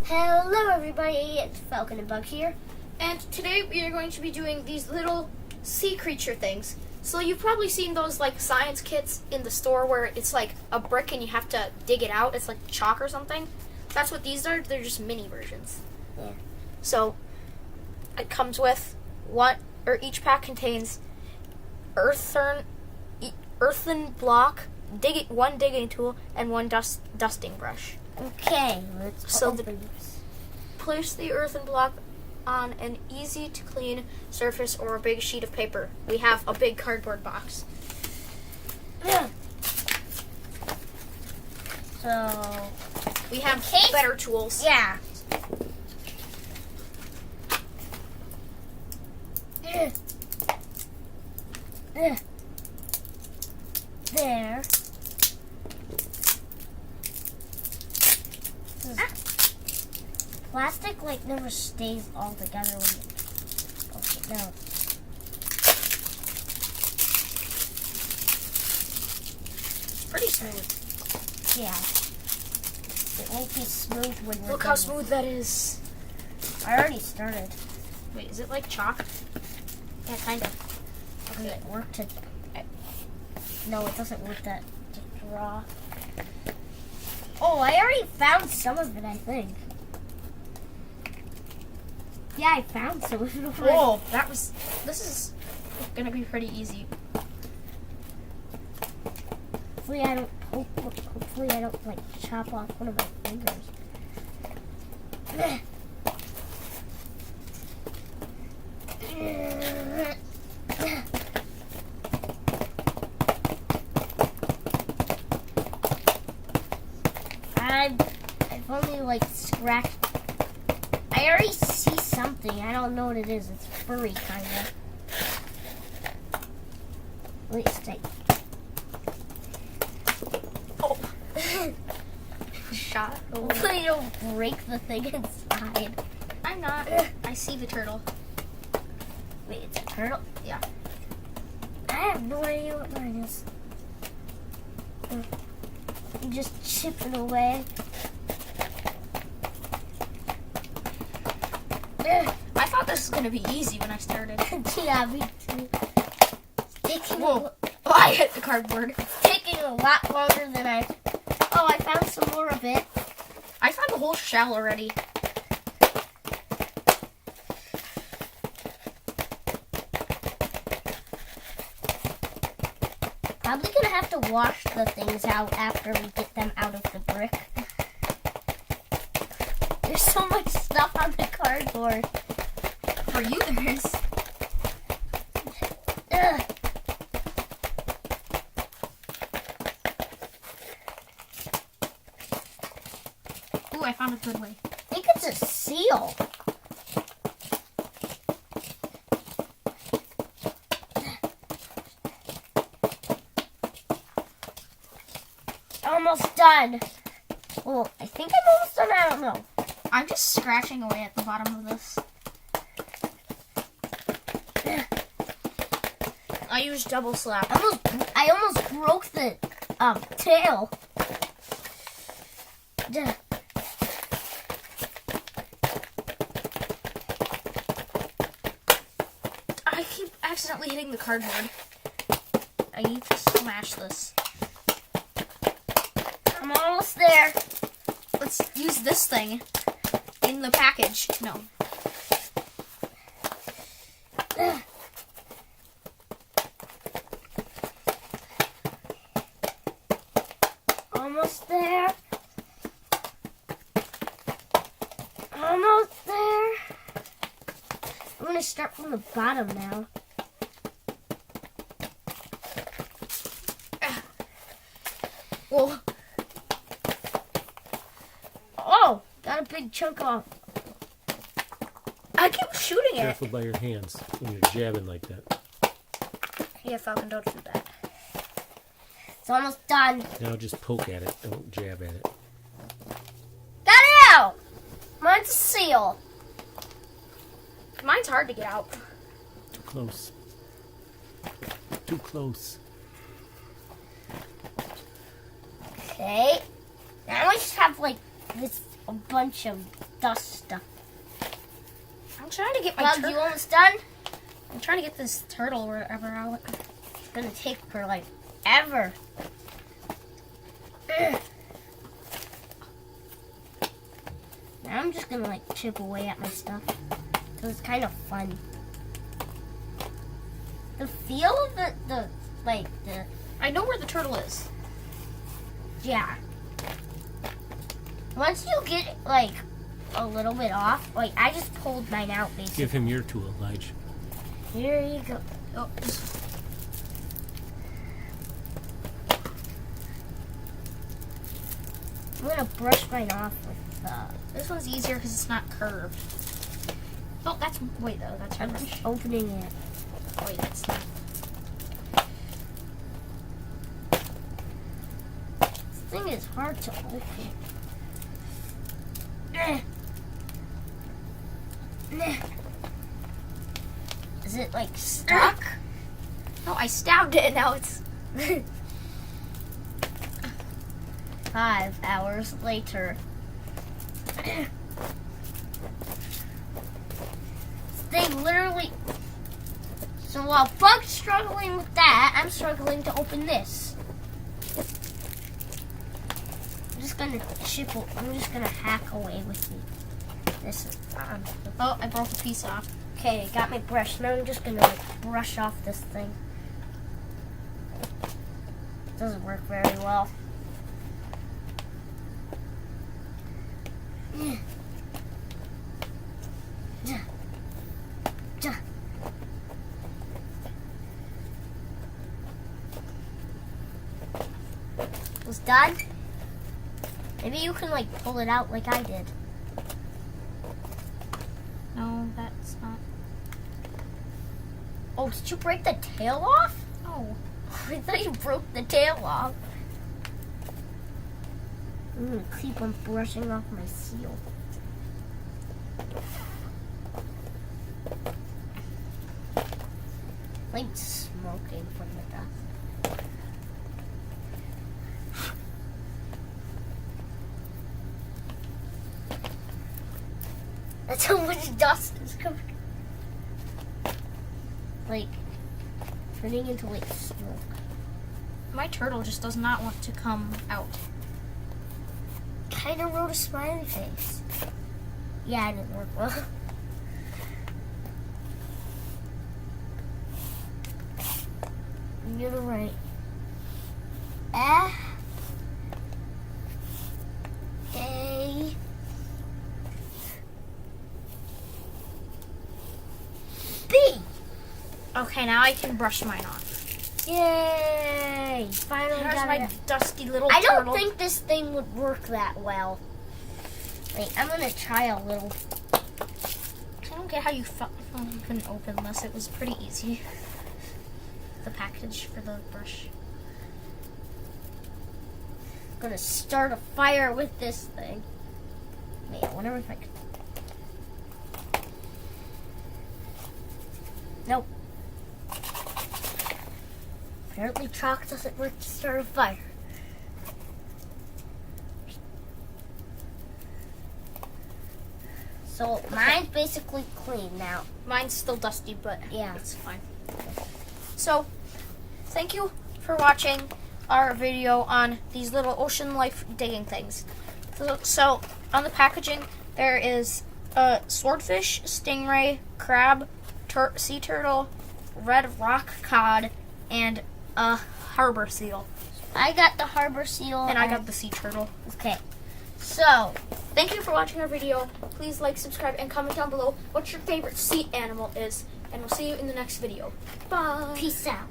Hello everybody, it's Falcon and Bug here. And today we are going to be doing these little sea creature things. So you've probably seen those like science kits in the store where it's like a brick and you have to dig it out. It's like chalk or something. That's what these are. They're just mini versions. Yeah. So it comes with each pack contains earthen block, one digging tool, and one dusting brush. Okay, let's open this. Place the earthen block on an easy to clean surface or a big sheet of paper. We have a big cardboard box. Yeah. So we have better tools. Yeah. There. Plastic never stays all together when you push it down. Pretty smooth. Yeah. It won't be smooth when we're Look how smooth that is. I already started. Wait, is it like chalk? Yeah, kind of. Does it work to... No, it doesn't work to draw. Oh, I already found some of it, I think. Yeah, I found some of it already. Whoa, this is gonna be pretty easy. Hopefully I don't like chop off one of my fingers. I've only scratched. I already see something. I don't know what it is. It's furry, kind of. Wait, stay. Oh. Shot. Hopefully you don't break the thing inside. I'm not. I see the turtle. Wait, it's a turtle? Yeah. I have no idea what mine is. I'm just chipping away. I thought this was gonna be easy when I started. Yeah, me too. Whoa! Oh, I hit the cardboard. It's taking a lot longer than I... Oh, I found some more of it. I found the whole shell already. Probably gonna have to wash the things out after we get them out of the brick. There's so much stuff on the cardboard. For you, there is. Ugh. Ooh, I found a good way. I think it's a seal. Almost done. Well, I think I'm almost done. I don't know. I'm just scratching away at the bottom of this. I used double slap. I almost broke the tail. I keep accidentally hitting the cardboard. I need to smash this. I'm almost there. Let's use this thing in the package. No. Almost there. Almost there. I'm going to start from the bottom now. Well, oh, got a big chunk off. I keep shooting it. Careful by your hands when you're jabbing like that. Yeah, Falcon, don't do that. It's almost done. Now just poke at it. Don't jab at it. Got it out. Mine's a seal. Mine's hard to get out. Too close. Too close. Okay. Now I just have like this a bunch of dust stuff. I'm trying to get my Bug, you turtle. almost done? I'm trying to get this turtle wherever out. It's gonna take her like ever. Ugh. Now I'm just gonna like chip away at my stuff. So it's kind of fun. The feel of the I know where the turtle is. yeah. Once you get like a little bit off, like I just pulled mine out basically. Give him your tool, Lige. Here you go. Oh, I'm gonna brush mine off with this one's easier because it's not curved. Oh, that's wait though. That's I'm rubbish. just opening it. Wait, that's not. This thing is hard to open. Is it like stuck? No, I stabbed it and now it's. 5 hours later. This thing literally. So while Bug's struggling with that, I'm struggling to open this. I'm just gonna I'm just gonna hack away with this. Oh, I broke a piece off. Okay, got my brush. Now I'm just gonna like brush off this thing. Doesn't work very well. Was done? Maybe you can like pull it out like I did. No, that's not. Oh, did you break the tail off? Oh, I thought you broke the tail off. I'm gonna keep on brushing off my seal. Like smoking from the dust. That's how much dust is coming. Like turning into like smoke. my turtle just does not want to come out. Kind of wrote a smiley face. Yeah, it didn't work well. You're right. A B. Okay, now I can brush mine off. Yay! Finally There's got my it. dusty little I turtle. don't think this thing would work that well. Wait, I'm gonna try a little. I don't get how you couldn't open this. It was pretty easy. The package for the brush. I'm gonna start a fire with this thing. Wait, I wonder if I could. Nope. Apparently chalk doesn't work to start a fire. So mine's basically clean now. Mine's still dusty, but Yeah. it's fine. So, thank you for watching our video on these little ocean life digging things. So on the packaging, there is a swordfish, stingray, crab, sea turtle, red rock cod, and a harbor seal. I got the harbor seal. And I got the sea turtle. Okay. So, Thank you for watching our video. Please like, subscribe, and comment down below what your favorite sea animal is. And we'll see you in the next video. Bye. peace out.